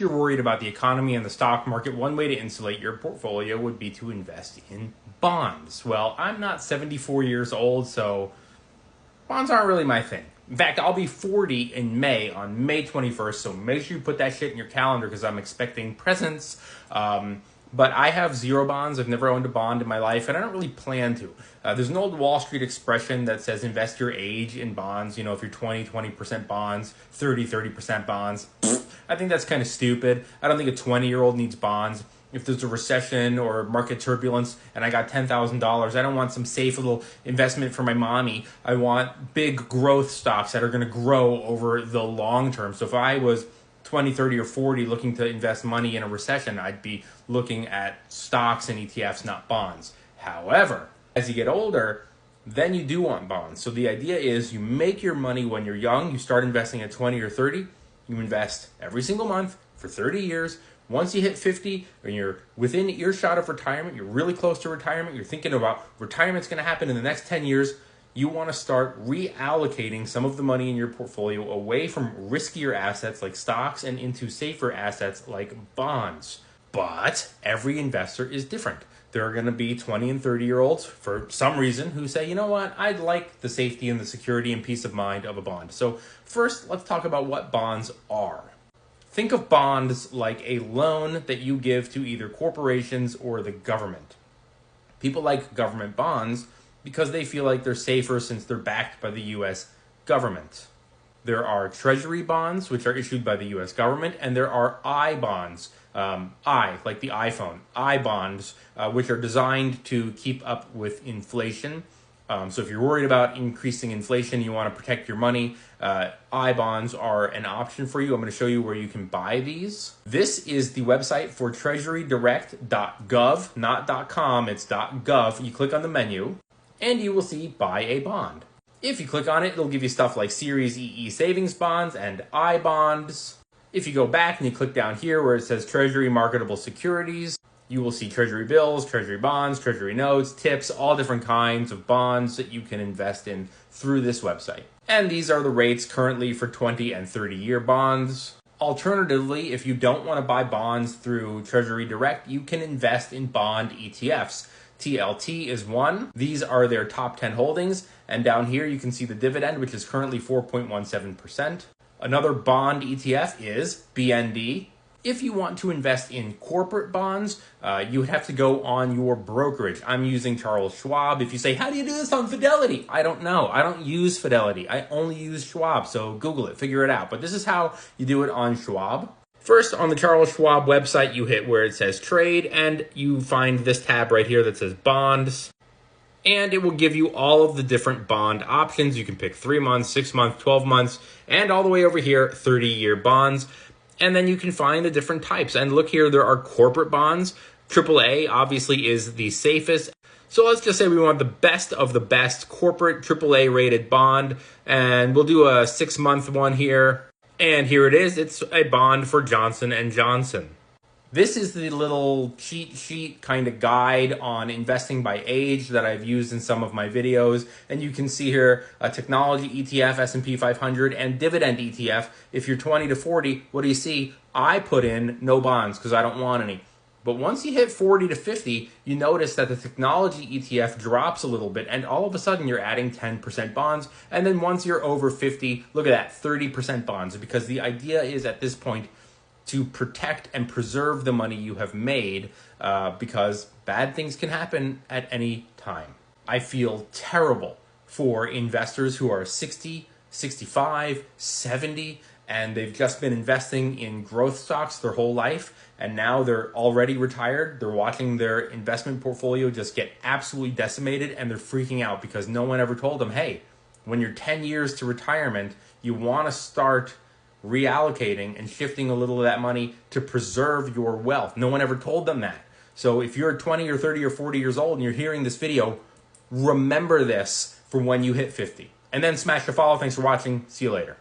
if you're worried about the economy and the stock market, one way to insulate your portfolio would be to invest in bonds. Well, I'm not 74 years old, so bonds aren't really my thing. In fact, I'll be 40 in May, on May 21st, so make sure you put that shit in your calendar because I'm expecting presents. But I have zero bonds. I've never owned a bond in my life, and I don't really plan to. There's an old Wall Street expression that says invest your age in bonds. You know, if you're 20% bonds, 30% bonds. I think that's kind of stupid. I don't think a 20-year-old needs bonds. If there's a recession or market turbulence and I got $10,000, I don't want some safe little investment for my mommy. I want big growth stocks that are going to grow over the long term. So if I was 20, 30, or 40 looking to invest money in a recession, I'd be looking at stocks and ETFs, not bonds. However, as you get older, then you do want bonds. So the idea is you make your money when you're young. You start investing at 20 or 30. You invest every single month for 30 years. Once you hit 50 and you're within earshot of retirement, you're really close to retirement, you're thinking about retirement's going to happen in the next 10 years, you want to start reallocating some of the money in your portfolio away from riskier assets like stocks and into safer assets like bonds. But every investor is different. There are going to be 20 and 30-year-olds for some reason who say, you know what, I'd like the safety and the security and peace of mind of a bond. So first, let's talk about what bonds are. Think of bonds like a loan that you give to either corporations or the government. People like government bonds because they feel like they're safer since they're backed by the U.S. government. There are treasury bonds, which are issued by the U.S. government, and there are I bonds, like the iPhone, I bonds, which are designed to keep up with inflation. So if you're worried about increasing inflation, you want to protect your money, I bonds are an option for you. I'm going to show you where you can buy these. This is the website for treasurydirect.gov, not .com, it's .gov. You click on the menu and you will see buy a bond. If you click on it, it'll give you stuff like Series EE savings bonds and I bonds. If you go back and you click down here where it says Treasury marketable securities, you will see Treasury bills, Treasury bonds, Treasury notes, tips, all different kinds of bonds that you can invest in through this website. And these are the rates currently for 20 and 30-year bonds. Alternatively, if you don't want to buy bonds through Treasury Direct, you can invest in bond ETFs. TLT is one. These are their top 10 holdings. And down here, you can see the dividend, which is currently 4.17%. Another bond ETF is BND. If you want to invest in corporate bonds, you would have to go on your brokerage. I'm using Charles Schwab. If you say, how do you do this on Fidelity? I don't know. I don't use Fidelity. I only use Schwab. So Google it, figure it out. But this is how you do it on Schwab. First, on the Charles Schwab website, you hit where it says trade, and you find this tab right here that says bonds. And it will give you all of the different bond options. You can pick 3 months, 6 months, 12 months, and all the way over here, 30-year bonds. And then you can find the different types. And look here, there are corporate bonds. AAA obviously is the safest. So let's just say we want the best of the best corporate AAA rated bond. And we'll do a 6-month one here. And here it is. It's a bond for Johnson & Johnson. This is the little cheat sheet kind of guide on investing by age that I've used in some of my videos. And you can see here a technology ETF, S&P 500, and dividend ETF. If you're 20 to 40, what do you see? I put in no bonds because I don't want any. But once you hit 40 to 50, you notice that the technology ETF drops a little bit, and all of a sudden you're adding 10% bonds. And then once you're over 50, look at that, 30% bonds. Because the idea is at this point to protect and preserve the money you have made because bad things can happen at any time. I feel terrible for investors who are 60, 65, 70, and they've just been investing in growth stocks their whole life, and now they're already retired. They're watching their investment portfolio just get absolutely decimated, and they're freaking out because no one ever told them, hey, when you're 10 years to retirement, you want to start reallocating and shifting a little of that money to preserve your wealth. No one ever told them that. So if you're 20 or 30 or 40 years old and you're hearing this video, remember this for when you hit 50. And then smash the follow. Thanks for watching. See you later.